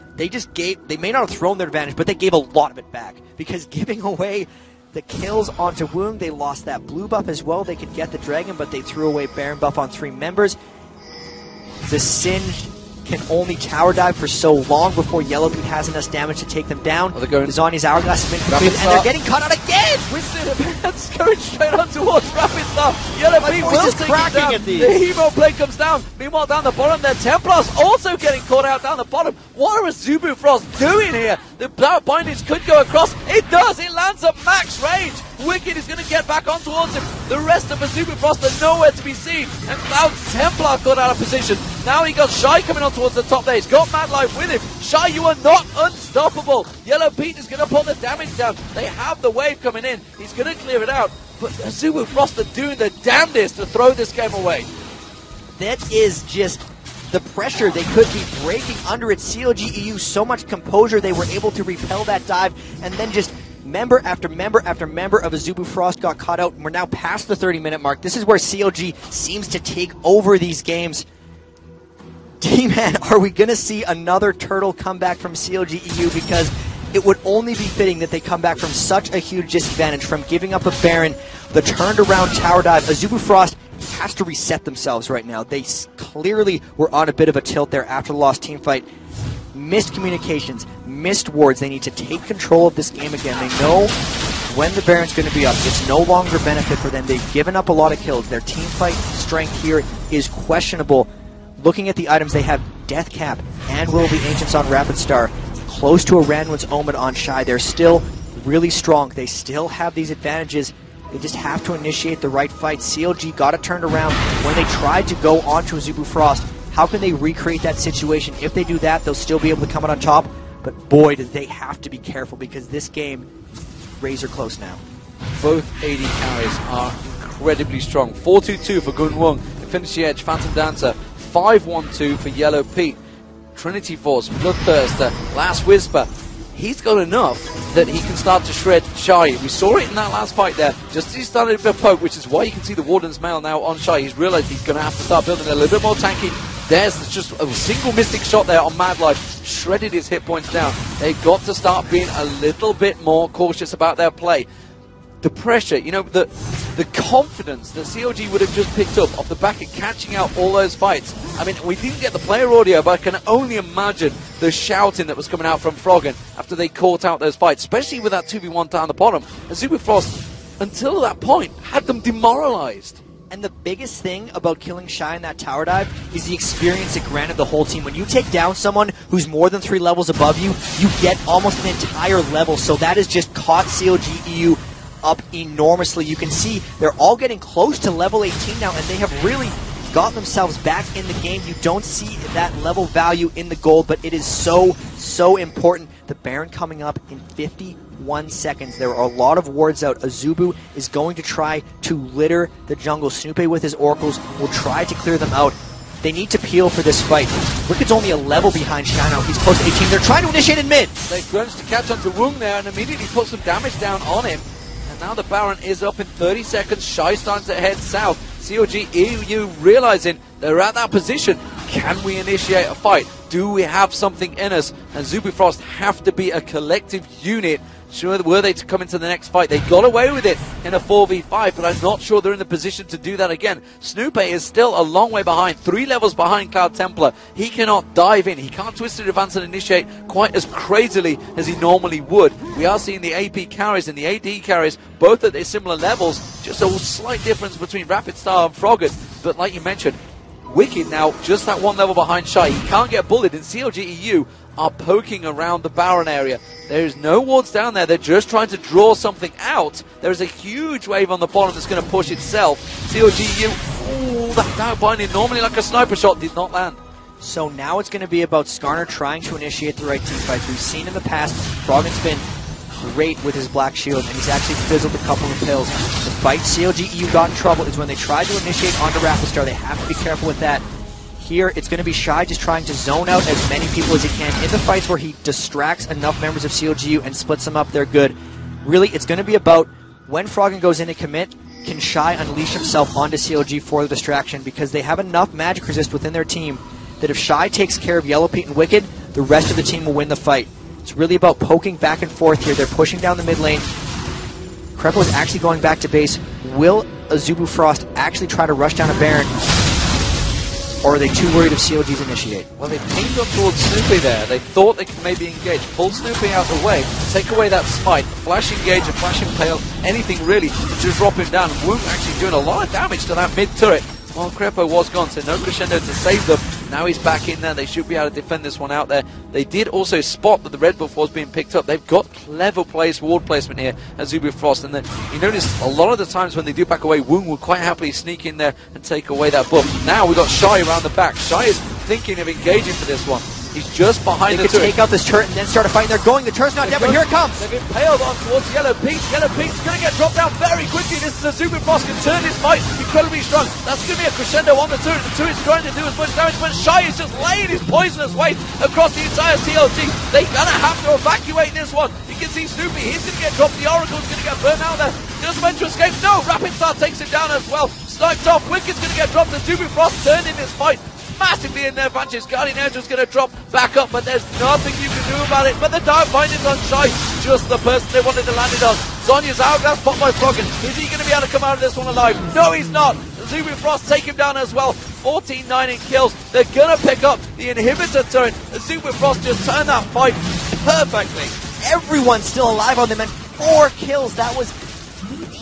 They may not have thrown their advantage, but they gave a lot of it back, because giving away the kills onto Woong, they lost that blue buff as well. They could get the Dragon, but they threw away Baron buff on 3 members. The Singed can only tower dive for so long before Yellow Pete has enough damage to take them down. Oh, the Zhonya's Hourglass has been completed, and they're getting caught out again! Twisted advance going straight on towards Rapid Star. Yellow Pete will take it down. The Hemo play comes down. Meanwhile, down the bottom, their Templars also getting caught out down the bottom. What are Azubu Frost doing here? The Dark Bindings could go across. It does! It lands at max range. Wicked is going to get back on towards him. The rest of Azubu Frost are nowhere to be seen. And Cloud Templar got out of position. Now he got Shy coming on towards the top there. He's got Mad Life with him. Shy, you are not unstoppable. Yellow Pete is going to pull the damage down. They have the wave coming in. He's going to clear it out. But Azubu Frost are doing the damnedest to throw this game away. That is just the pressure they could be breaking under it. CLG EU, so much composure. They were able to repel that dive, and then just member after member after member of Azubu Frost got caught out. And we're now past the 30-minute mark. This is where CLG seems to take over these games. D-Man, are we going to see another turtle comeback from CLG EU? Because it would only be fitting that they come back from such a huge disadvantage, from giving up a Baron, the turned around tower dive. Azubu Frost has to reset themselves right now. They clearly were on a bit of a tilt there after the lost team fight. Missed communications, missed wards. They need to take control of this game again. They know when the Baron's going to be up. It's no longer a benefit for them. They've given up a lot of kills. Their team fight strength here is questionable. Looking at the items, they have Death Cap and Will of the Ancients on Rapid Star, close to a Randuin's Omen on Shy. They're still really strong. They still have these advantages. They just have to initiate the right fight. CLG got it turned around when they tried to go onto Azubu Frost. How can they recreate that situation? If they do that, they'll still be able to come out on top. But boy, do they have to be careful, because this game, razor close now. Both AD carries are incredibly strong. 4-2-2 for Gunwung. Finish the edge, Phantom Dancer. 5-1-2 for Yellow Pete. Trinity Force, Bloodthirst, Last Whisper. He's got enough that he can start to shred Shy. We saw it in that last fight there, just as he started to poke, which is why you can see the Warden's Mail now on Shy. He's realized he's going to have to start building a little bit more tanky. There's just a single Mystic shot there on Mad Life, shredded his hit points down. They've got to start being a little bit more cautious about their play. The pressure, you know, the confidence that CLG would have just picked up off the back of catching out all those fights. I mean, we didn't get the player audio, but I can only imagine the shouting that was coming out from Froggen after they caught out those fights, especially with that 2v1 down the bottom. Azubu Frost, until that point, had them demoralized. And the biggest thing about killing Shy in that tower dive is the experience it granted the whole team. When you take down someone who's more than 3 levels above you, you get almost an entire level. So that has just caught CLG EU up enormously. You can see they're all getting close to level 18 now, and they have really got themselves back in the game. You don't see that level value in the gold, but it is so, so important. The Baron coming up in 51 seconds. There are a lot of wards out. Azubu is going to try to litter the jungle. Snoopy with his oracles will try to clear them out. They need to peel for this fight. Wicked's only a level behind Shy now. He's close to 18. They're trying to initiate in mid. They've managed to catch onto Wung there and immediately put some damage down on him. And now the Baron is up in 30 seconds. Shy starting to head south. CLG EU realizing they're at that position. Can we initiate a fight? Do we have something in us? And Azubu Frost have to be a collective unit. Sure, were they to come into the next fight, they got away with it in a 4v5, but I'm not sure they're in the position to do that again. Snoopy is still a long way behind, 3 levels behind Cloud Templar. He cannot dive in. He can't Twisted Advance and initiate quite as crazily as he normally would. We are seeing the AP carries and the AD carries both at their similar levels, just a slight difference between Rapid Star and Froggen. But like you mentioned, Wicked now just that 1 level behind Shy. He can't get bullied, and CLG EU are poking around the Baron area. There's no wards down there. They're just trying to draw something out. There's a huge wave on the bottom that's going to push itself. CLG EU, ooh, that down binding normally like a sniper shot did not land. So now it's going to be about Skarner trying to initiate the right team fights. We've seen in the past, Froggen's been great with his Black Shield, and he's actually fizzled a couple of pills. The fight CLG EU got in trouble is when they tried to initiate onto Rapid Star. They have to be careful with that. Here, it's going to be Shy just trying to zone out as many people as he can. In the fights where he distracts enough members of CLGU and splits them up, they're good. Really, it's going to be about when Froggen goes in to commit, can Shy unleash himself onto CLG for the distraction, because they have enough magic resist within their team that if Shy takes care of Yellow Pete and Wicked, the rest of the team will win the fight. It's really about poking back and forth here. They're pushing down the mid lane. Krepo is actually going back to base. Will Azubu Frost actually try to rush down a Baron? Or are they too worried if CLG's initiate? Well, they pinged up towards Snoopy there. They thought they could maybe engage. Pull Snoopy out the way, take away that smite, flash engage, a flash impale, anything really to just drop him down. Wung actually doing a lot of damage to that mid turret. While Krepo was gone, so no Crescendo to save them. Now he's back in there. They should be able to defend this one out there. They did also spot that the red buff was being picked up. They've got clever ward placement here at Azubu Frost. And then you notice a lot of the times when they do back away, Wung will quite happily sneak in there and take away that buff. Now we've got Shy around the back. Shy is thinking of engaging for this one. He's just behind the turret. They could take out this turret and then start a fight. They're going. The turret's not dead, but here it comes. They've impaled on towards Yellow Pete. Yellow Pete's going to get dropped down very quickly. This is Azubu Frost can turn his fight incredibly strong. That's going to be a crescendo on the turret. The turret's trying to do as much damage, but Shy is just laying his poisonous weight across the entire CLG. They're going to have to evacuate this one. You can see Snoopy. He's going to get dropped. The Oracle's going to get burned out there. Does manage to escape. No, Rapid Star takes him down as well. Sniped off. Wicked's going to get dropped. Azubu Frost turned in this fight massively in their advantage. Guardian Angel's going to drop back up, but there's nothing you can do about it. But the dive binding's on Shy, just the person they wanted to land it on. Zonya's hourglass spot by Froggen. Is he going to be able to come out of this one alive? No, he's not. Azubu Frost take him down as well. 14-9 in kills. They're going to pick up the inhibitor turret. Azubu Frost just turned that fight perfectly. Everyone's still alive on them, and 4 kills. That was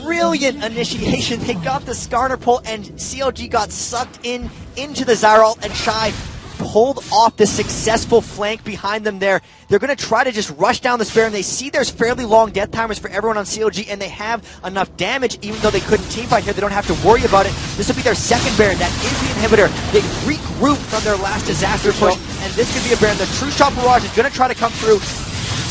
brilliant initiation. They got the Skarner pull, and CLG got sucked into the Zyralt, and Shy pulled off the successful flank behind them there. They're going to try to just rush down the Baron. They see there's fairly long death timers for everyone on CLG, and they have enough damage. Even though they couldn't teamfight here, they don't have to worry about it. This will be their second Baron. That is the inhibitor. They regroup from their last disaster push, and this could be a Baron. The True Shot Barrage is going to try to come through,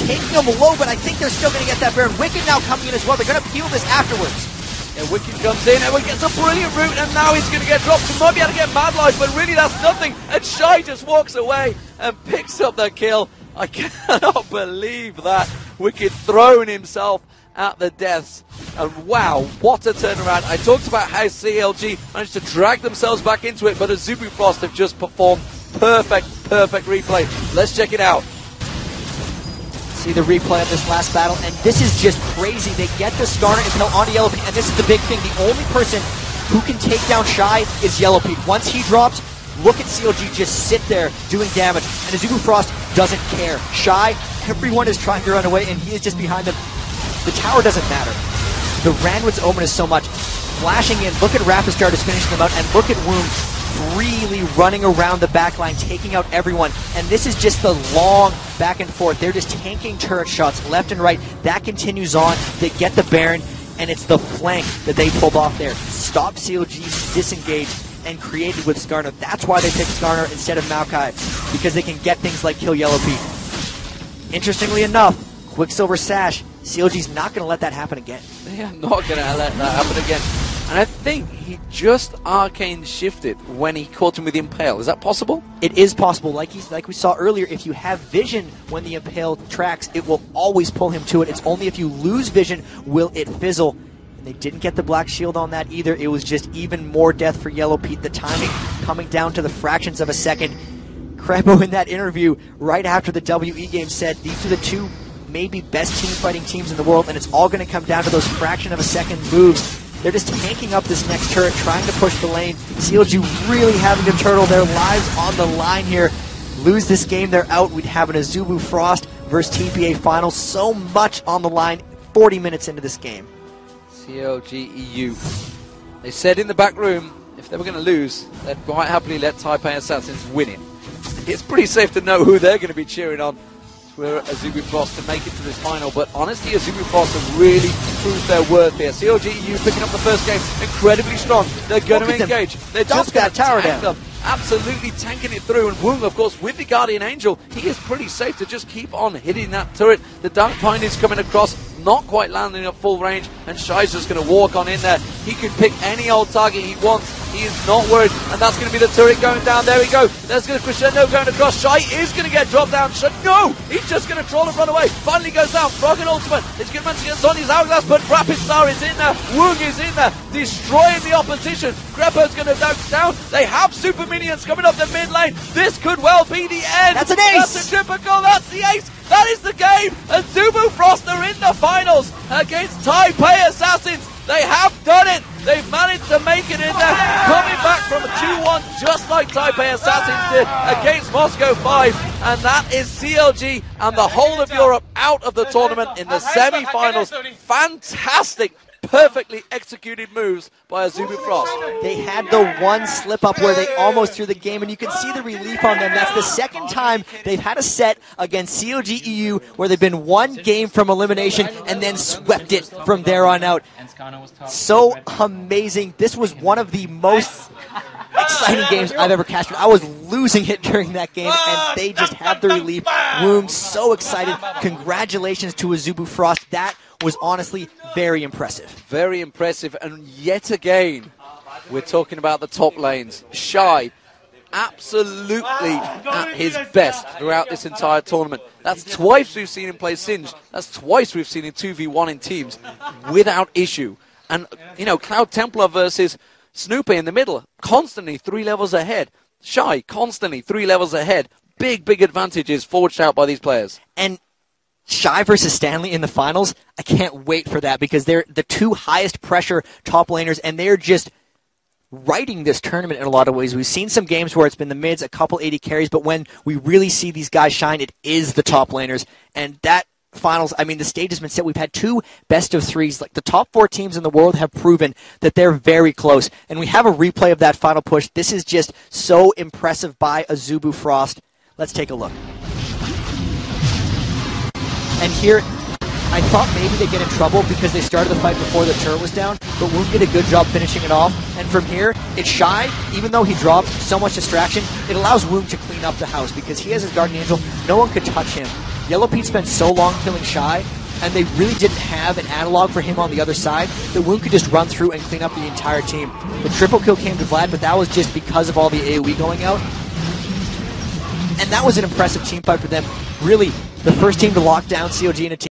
taking them low, but I think they're still going to get that Baron. Wicked now coming in as well. They're going to peel this afterwards. And Wicked comes in, and we gets a brilliant route, and now he's going to get dropped. He might be able to get Mad Life, but really that's nothing. And Shy just walks away and picks up the kill. I cannot believe that. Wicked throwing himself at the deaths. And wow, what a turnaround. I talked about how CLG managed to drag themselves back into it, but Azubu Frost have just performed perfect replay. Let's check it out. See the replay of this last battle, and this is just crazy. They get the Skarner Impel onto Yellowpeak, and this is the big thing. The only person who can take down Shy is Yellowpeak. Once he drops, look at CLG just sit there doing damage, and Azubu Frost doesn't care. Shy, everyone is trying to run away, and he is just behind them. The tower doesn't matter. The Ranwood's Omen is so much. Flashing in, look at Rapistar just finishing them out, and look at Wound freely running around the backline, taking out everyone. And this is just the long back and forth. They're just tanking turret shots left and right. That continues on. They get the Baron, and it's the flank that they pulled off there. Stop CLG, disengage, and created with Skarner. That's why they picked Skarner instead of Maokai, because they can get things like kill Yellowpeak. Interestingly enough, Quicksilver Sash, CLG's not going to let that happen again. They are not going to let that happen again. And I think he just arcane shifted when he caught him with the Impale. Is that possible? It is possible. Like we saw earlier, if you have vision when the Impale tracks, it will always pull him to it. It's only if you lose vision will it fizzle. And they didn't get the Black Shield on that either. It was just even more death for Yellowpeak. The timing coming down to the fractions of a second. Krebo in that interview right after the WE game said these are the two maybe best team fighting teams in the world, and it's all going to come down to those fraction of a second moves. They're just tanking up this next turret, trying to push the lane. CLG really having to turtle their lives on the line here. Lose this game, they're out. We'd have an Azubu Frost versus TPA final. So much on the line 40 minutes into this game. CLG EU. They said in the back room, if they were going to lose, they'd quite happily let Taipei Assassins win it. It's pretty safe to know who they're going to be cheering on for Azubu Frost to make it to this final, but honestly, Azubu Frost have really proved their worth here. CLG EU picking up the first game, incredibly strong. They're going to engage. They're just going to tank them. Absolutely tanking it through, and Wung, of course, with the Guardian Angel, he is pretty safe to just keep on hitting that turret. The Dark Pine is coming across, not quite landing at full range, and Shai's just going to walk on in there. He can pick any old target he wants. He is not worried, and that's going to be the turret going down. There we go. There's going to Crescendo going across. Shai is going to get dropped down. No! He's just going to troll and run away. Finally goes down. Frog and Ultimate. It's going to manage to get Sonya's Hourglass, but Rapid Star is in there. Wung is in there, destroying the opposition. Greppo's going to dunk down. They have super minions coming up the mid lane. This could well be the end. That's an ace! That's a typical. That's the ace. That is the game. Azubu Frost are in the finals against Taipei Assassins. They have done it. They've managed to make it in there. Coming back from a 2-1 just like Taipei Assassins did against Moscow 5. And that is CLG and the whole of Europe out of the tournament in the semi-finals. Fantastic, perfectly executed moves by Azubu Frost. They had the one slip up where they almost threw the game, and you can see the relief on them. That's the second time they've had a set against CLG EU where they've been one game from elimination and then swept it from there on out. So amazing. This was one of the most exciting games I've ever casted. I was losing it during that game, and they just had the relief. Wound so excited. Congratulations to Azubu Frost. That was honestly very impressive. Very impressive, and yet again, we're talking about the top lanes. Shy, absolutely at his best throughout this entire tournament. That's twice we've seen him play Singed. That's twice we've seen him 2v1 in teams without issue. And, you know, Cloud Templar versus Snoopy in the middle, constantly 3 levels ahead. Shy, constantly 3 levels ahead. Big advantages forged out by these players. And Shy versus Stanley in the finals, I can't wait for that because they're the two highest pressure top laners, and they're just writing this tournament in a lot of ways. We've seen some games where it's been the mids, a couple 80 carries, but when we really see these guys shine, it is the top laners. And that finals, I mean, the stage has been set. We've had 2 best of 3s. Like, the top 4 teams in the world have proven that they're very close. And we have a replay of that final push. This is just so impressive by Azubu Frost. Let's take a look. And here, I thought maybe they'd get in trouble because they started the fight before the turret was down, but Woon did a good job finishing it off. And from here, it's Shy. Even though he dropped so much distraction, it allows Woon to clean up the house because he has his Guardian Angel. No one could touch him. Yellowpeak spent so long killing Shy and they really didn't have an analog for him on the other side, that Woon could just run through and clean up the entire team. The triple kill came to Vlad, but that was just because of all the AoE going out. And that was an impressive team fight for them. Really, the first team to lock down CLG in a team.